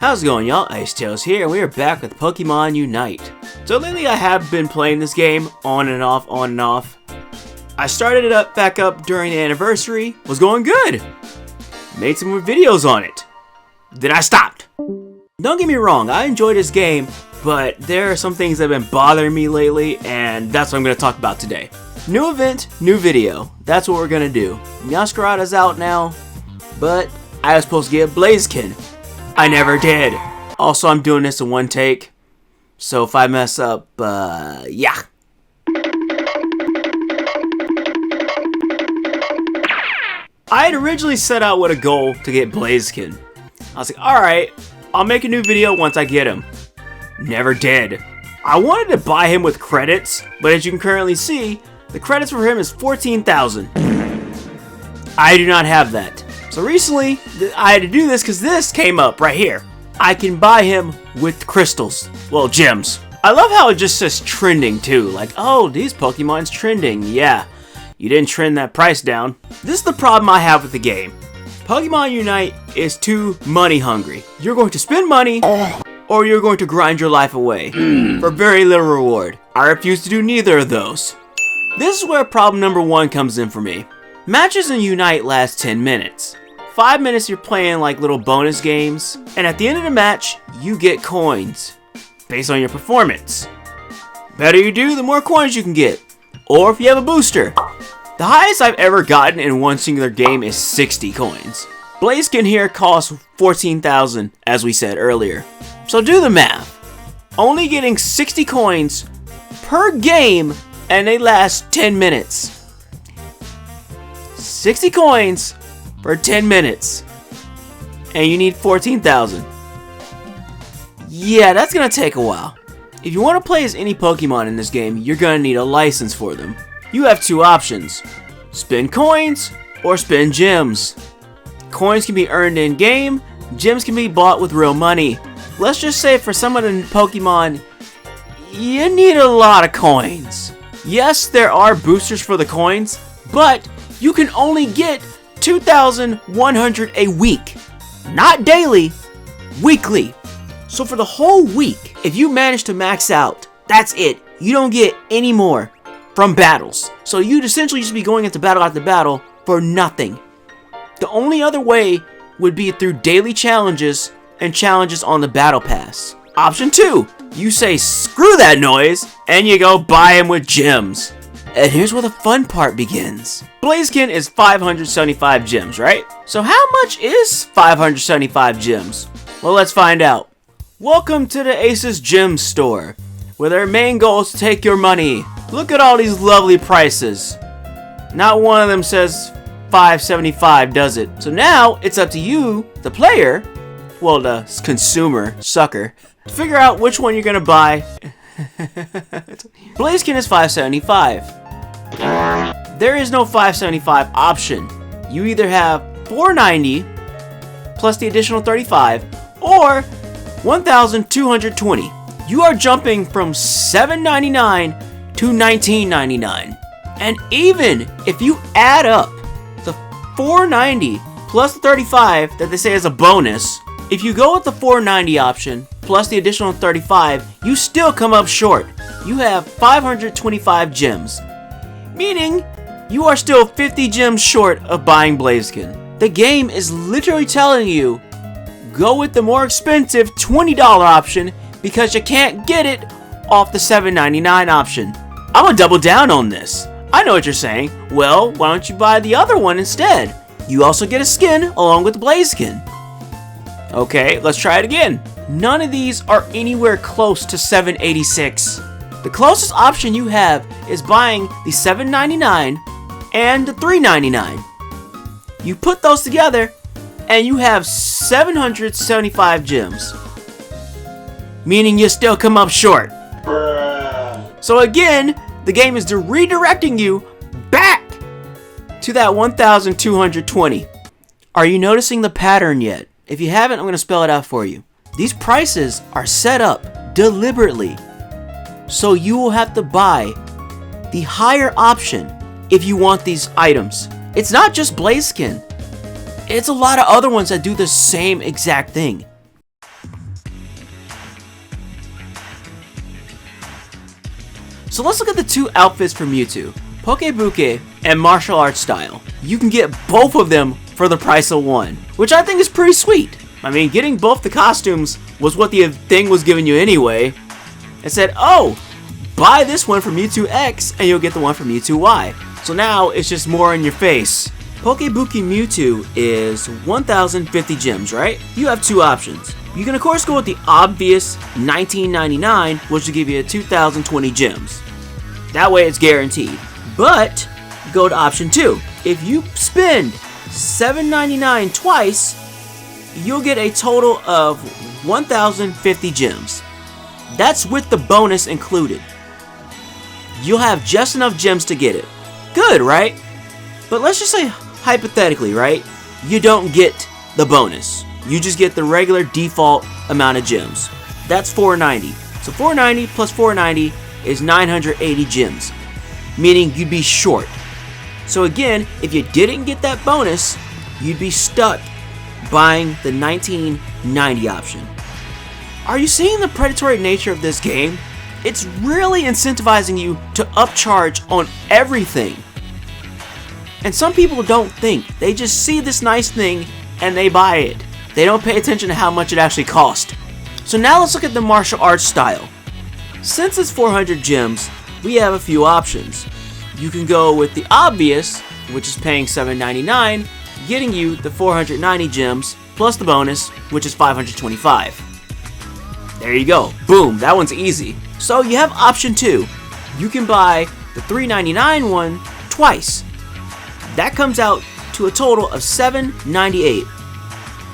How's it going, y'all? Icytalks here, and we are back with Pokemon Unite. So lately I have been playing this game on and off. I started it back up during the anniversary, was going good. Made some more videos on it. Then I stopped. Don't get me wrong, I enjoy this game, but there are some things that have been bothering me lately, and that's what I'm going to talk about today. New event, new video. That's what we're going to do. Meowscarada's out now, but I was supposed to get Blaziken. I never did. Also, I'm doing this in one take, so if I mess up, yeah. I had originally set out with a goal to get Blaziken. I was like, alright, I'll make a new video once I get him. Never did. I wanted to buy him with credits, but as you can currently see, the credits for him is 14,000. I do not have that. So recently, I had to do this because this came up right here. I can buy him with crystals. Well, gems. I love how it just says trending too. Like, oh, these Pokemon's trending. Yeah, you didn't trend that price down. This is the problem I have with the game. Pokemon Unite is too money hungry. You're going to spend money, or you're going to grind your life away for very little reward. I refuse to do neither of those. This is where problem number one comes in for me. Matches in Unite last 10 minutes. 5 minutes you're playing like little bonus games, and at the end of the match, you get coins based on your performance. Better you do, the more coins you can get. Or if you have a booster. The highest I've ever gotten in one singular game is 60 coins. Blaziken here costs 14,000, as we said earlier. So do the math. Only getting 60 coins per game, and they last 10 minutes. 60 coins for 10 minutes, and you need 14,000. Yeah, that's gonna take a while. If you want to play as any Pokemon in this game, you're gonna need a license for them. You have two options: spend coins or spend gems. Coins can be earned in game, gems can be bought with real money. Let's just say for some of the Pokemon, you need a lot of coins. Yes, there are boosters for the coins, but you can only get 2,100 a week. Not daily, weekly. So for the whole week, if you manage to max out, that's it. You don't get any more from battles. So you'd essentially just be going into battle after battle for nothing. The only other way would be through daily challenges and challenges on the battle pass. Option 2, you say screw that noise and you go buy him with gems. And here's where the fun part begins. Blaziken is 575 gems, right? So how much is 575 gems? Well, let's find out. Welcome to the Aces Gem Store, where their main goal is to take your money. Look at all these lovely prices. Not one of them says 575, does it? So now it's up to you, the player, well, the consumer, sucker, to figure out which one you're gonna buy. Blaziken is 575. There is no 575 option. You either have 490 plus the additional 35 or 1,220. You are jumping from $7.99 to $19.99. And even if you add up the 490 plus the 35 that they say is a bonus, if you go with the 490 option plus the additional 35, you still come up short. You have 525 gems, meaning you are still 50 gems short of buying Blaziken. The game is literally telling you, go with the more expensive $20 option because you can't get it off the $7.99 option. I'm gonna double down on this. I know what you're saying. Well, why don't you buy the other one instead? You also get a skin along with Blaziken. Okay, let's try it again. None of these are anywhere close to $7.86. The closest option you have is buying the $7.99 and the $3.99. You put those together and you have 775 gems. Meaning you still come up short. So again, the game is redirecting you back to that 1,220. Are you noticing the pattern yet? If you haven't, I'm going to spell it out for you. These prices are set up deliberately, so you will have to buy the higher option if you want these items. It's not just Blaziken. It's a lot of other ones that do the same exact thing. So let's look at the two outfits for Mewtwo, Pokebuke and Martial Arts Style. You can get both of them for the price of one, which I think is pretty sweet. I mean, getting both the costumes was what the thing was giving you anyway. It said, oh, buy this one for Mewtwo X and you'll get the one for Mewtwo Y. So now it's just more in your face. Pokebuke Mewtwo is 1,050 gems, right? You have two options. You can of course go with the obvious $19.99, which will give you 2,020 gems. That way it's guaranteed. But go to option 2. If you spend $7.99 twice, you'll get a total of 1,050 gems. That's with the bonus included. You'll have just enough gems to get it. Good, right? But let's just say, hypothetically, right? You don't get the bonus. You just get the regular default amount of gems. That's 490. So 490 plus 490 is 980 gems. Meaning you'd be short. So again, if you didn't get that bonus, you'd be stuck buying the 1990 option. Are you seeing the predatory nature of this game? It's really incentivizing you to upcharge on everything. And some people don't think. They just see this nice thing and they buy it. They don't pay attention to how much it actually costs. So now let's look at the martial arts style. Since it's 400 gems, we have a few options. You can go with the obvious, which is paying $7.99, getting you the 490 gems, plus the bonus, which is 525. There you go. Boom, that one's easy. So you have option 2. You can buy the $3.99 one twice. That comes out to a total of $7.98.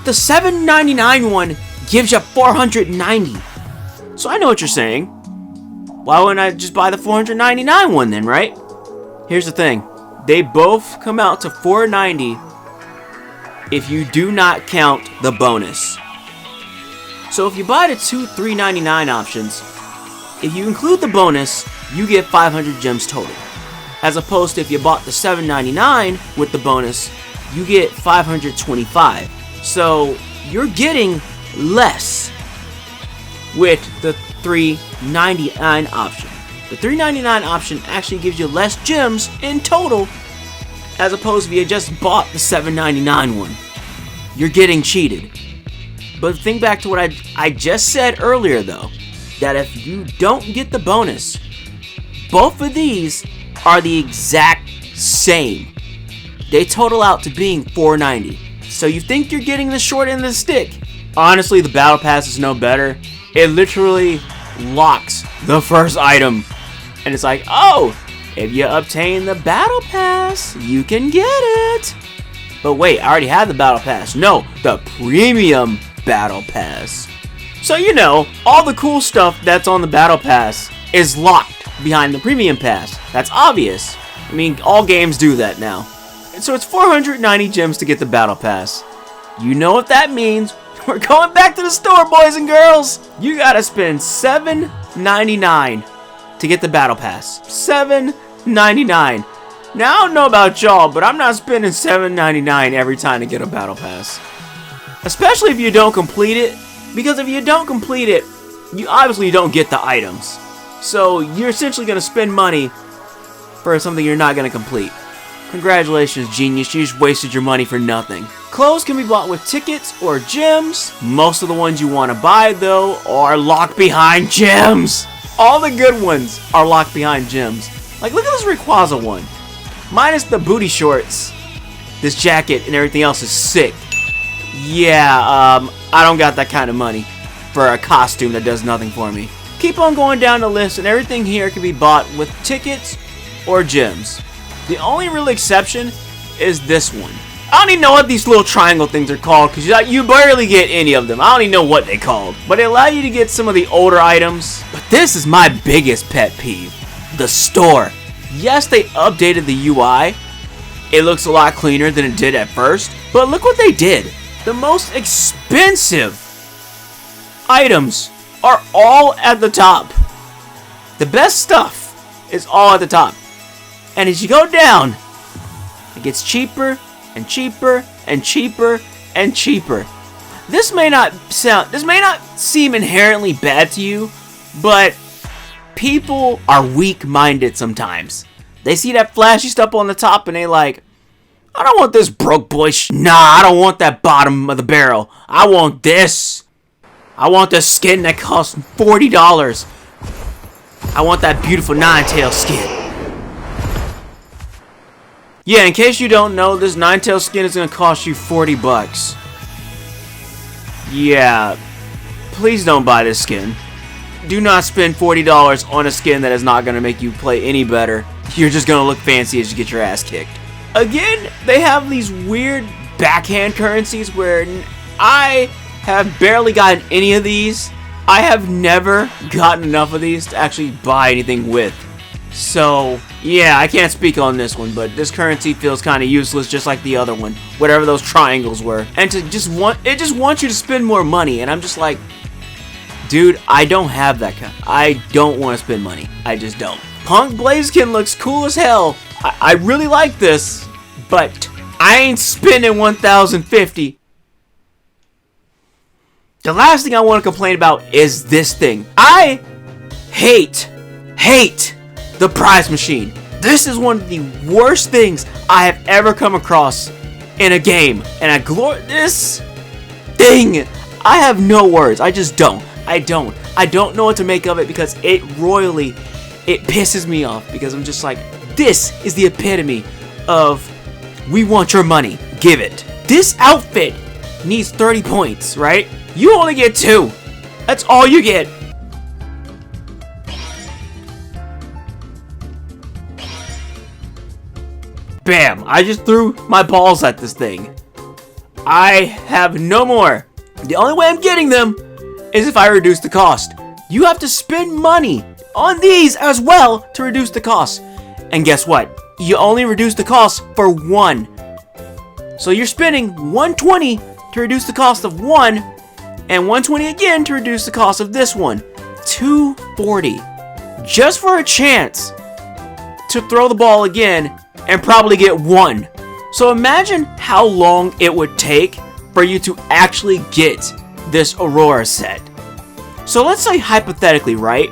The $7.99 one gives you 490. So I know what you're saying. Why wouldn't I just buy the $499 one then, right? Here's the thing. They both come out to $490 if you do not count the bonus. So if you buy the two $3.99 options, if you include the bonus, you get 500 gems total. As opposed to if you bought the $7.99 with the bonus, you get 525. So you're getting less with the $3.99 option. The $3.99 option actually gives you less gems in total, as opposed to if you just bought the $7.99 one. You're getting cheated. But think back to what I just said earlier though, that if you don't get the bonus, both of these are the exact same. They total out to being $490. So you think you're getting the short end of the stick. Honestly, the battle pass is no better. It literally locks the first item. And it's like, oh, if you obtain the battle pass, you can get it. But wait, I already have the battle pass. No, the premium battle pass. So you know, all the cool stuff that's on the battle pass is locked behind the premium pass. That's obvious. I mean, all games do that now. And so it's 490 gems to get the battle pass. You know what that means. We're going back to the store, boys and girls. You gotta spend $7.99 to get the battle pass. $7.99. Now, I don't know about y'all, but I'm not spending $7.99 every time to get a battle pass. Especially if you don't complete it. Because if you don't complete it, you obviously don't get the items. So you're essentially going to spend money for something you're not going to complete. Congratulations, genius. You just wasted your money for nothing. Clothes can be bought with tickets or gems. Most of the ones you want to buy, though, are locked behind gems. All the good ones are locked behind gems. Like, look at this Rayquaza one. Minus the booty shorts, this jacket and everything else is sick. Yeah, I don't got that kind of money for a costume that does nothing for me. Keep on going down the list, and everything here can be bought with tickets or gems. The only real exception is this one. I don't even know what these little triangle things are called, because you barely get any of them. I don't even know what they're called. But they allow you to get some of the older items. But this is my biggest pet peeve. The store. Yes, they updated the UI. It looks a lot cleaner than it did at first. But look what they did. The most expensive items are all at the top. The best stuff is all at the top. And as you go down, it gets cheaper and cheaper and cheaper and cheaper. This may not seem inherently bad to you, but people are weak-minded sometimes. They see that flashy stuff on the top and they like, I don't want this broke boy Nah, I don't want that bottom of the barrel. I want this. I want the skin that costs $40. I want that beautiful Ninetales skin. Yeah, in case you don't know, this Ninetales skin is going to cost you $40. Yeah, please don't buy this skin. Do not spend $40 on a skin that is not going to make you play any better. You're just going to look fancy as you get your ass kicked. Again, they have these weird backhand currencies where I have barely gotten any of these. I have never gotten enough of these to actually buy anything with. So, yeah, I can't speak on this one, but this currency feels kind of useless just like the other one, whatever those triangles were. And it just wants you to spend more money, and I'm just like, dude, I don't have that kind. I don't want to spend money. I just don't. Punk Blaziken looks cool as hell. I really like this, but I ain't spending 1,050. The last thing I want to complain about is this thing. I hate the prize machine. This is one of the worst things I have ever come across in a game. And this thing, I have no words. I just don't. I don't know what to make of it because it pisses me off because I'm just like, this is the epitome of we want your money, give it. This outfit needs 30 points, right? You only get 2. That's all you get. Bam! I just threw my balls at this thing. I have no more. The only way I'm getting them is if I reduce the cost. You have to spend money on these as well to reduce the cost. And guess what? You only reduce the cost for 1. So you're spending 120 to reduce the cost of 1, and 120 again to reduce the cost of this one. 240. Just for a chance to throw the ball again and probably get 1. So imagine how long it would take for you to actually get this Aurora set. So let's say hypothetically, right?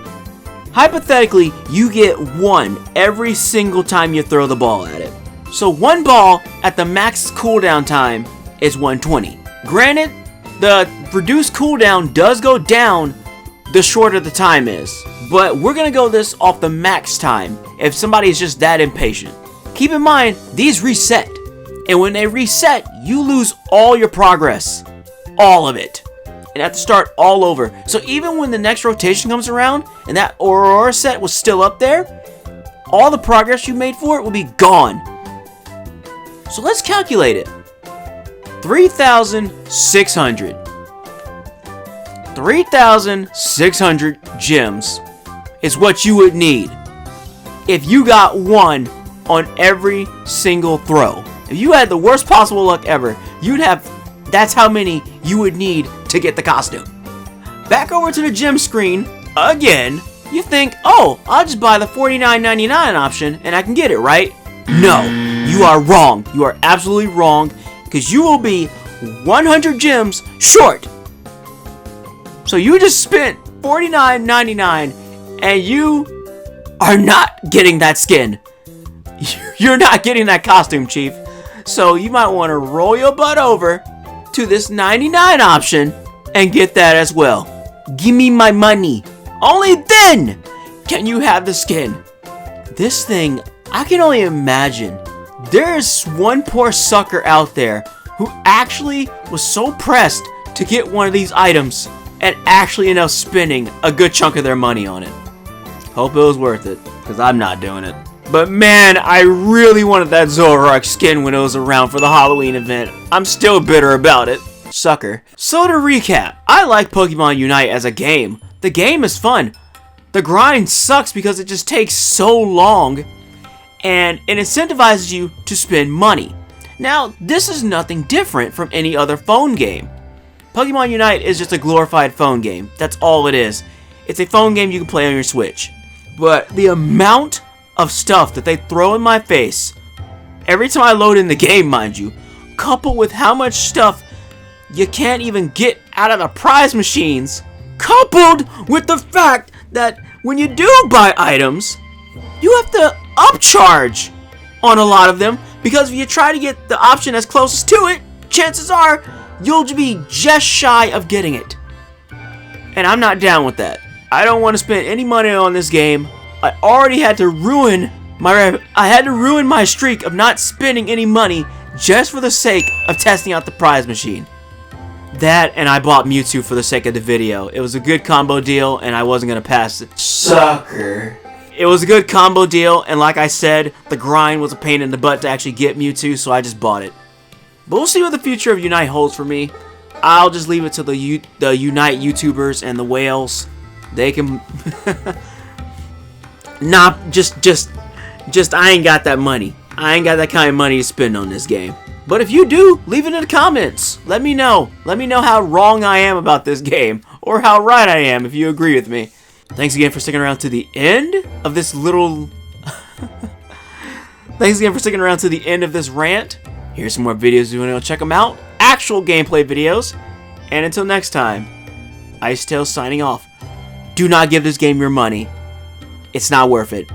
Hypothetically, you get 1 every single time you throw the ball at it. So 1 ball at the max cooldown time is 120. Granted, the reduced cooldown does go down the shorter the time is. But we're going to go this off the max time if somebody is just that impatient. Keep in mind, these reset. And when they reset, you lose all your progress. All of it. And have to start all over. So even when the next rotation comes around and that Aurora set was still up there, all the progress you made for it will be gone. So let's calculate it. 3,600. 3,600 gems is what you would need if you got 1 on every single throw. If you had the worst possible luck ever, that's how many you would need to get the costume. Back over to the gem screen again. You think, oh, I'll just buy the $49.99 option and I can get it, right? No, you are wrong. You are absolutely wrong because you will be 100 gems short. So you just spent $49.99 and you are not getting that skin. You're not getting that costume, Chief. So you might want to roll your butt over to this 99 option and get that as well. Give me my money. Only then can you have the skin. This thing, I can only imagine. There's one poor sucker out there who actually was so pressed to get one of these items and actually ended up spending a good chunk of their money on it. Hope it was worth it, because I'm not doing it. But man, I really wanted that Zoroark skin when it was around for the Halloween event. I'm still bitter about it. Sucker. So to recap, I like Pokemon Unite as a game. The game is fun. The grind sucks because it just takes so long and it incentivizes you to spend money. Now, this is nothing different from any other phone game. Pokemon Unite is just a glorified phone game. That's all it is. It's a phone game you can play on your Switch. But the amount of stuff that they throw in my face every time I load in the game, mind you, coupled with how much stuff you can't even get out of the prize machines, coupled with the fact that when you do buy items, you have to upcharge on a lot of them, because if you try to get the option as closest to it, chances are you'll be just shy of getting it. And I'm not down with that. I don't want to spend any money on this game. I already had to ruin my streak of not spending any money just for the sake of testing out the prize machine. That, and I bought Mewtwo for the sake of the video. It was a good combo deal, and I wasn't going to pass it. Sucker. It was a good combo deal, and like I said, the grind was a pain in the butt to actually get Mewtwo, so I just bought it. But we'll see what the future of Unite holds for me. I'll just leave it to the Unite YouTubers and the whales. They can... I ain't got that money. I ain't got that kind of money to spend on this game. But if you do, leave it in the comments. Let me know. Let me know how wrong I am about this game, or how right I am if you agree with me. Thanks again for sticking around to the end of this little... Thanks again for sticking around to the end of this rant. Here's some more videos if you want to go check them out. Actual gameplay videos. And until next time, Icytalks signing off. Do not give this game your money. It's not worth it.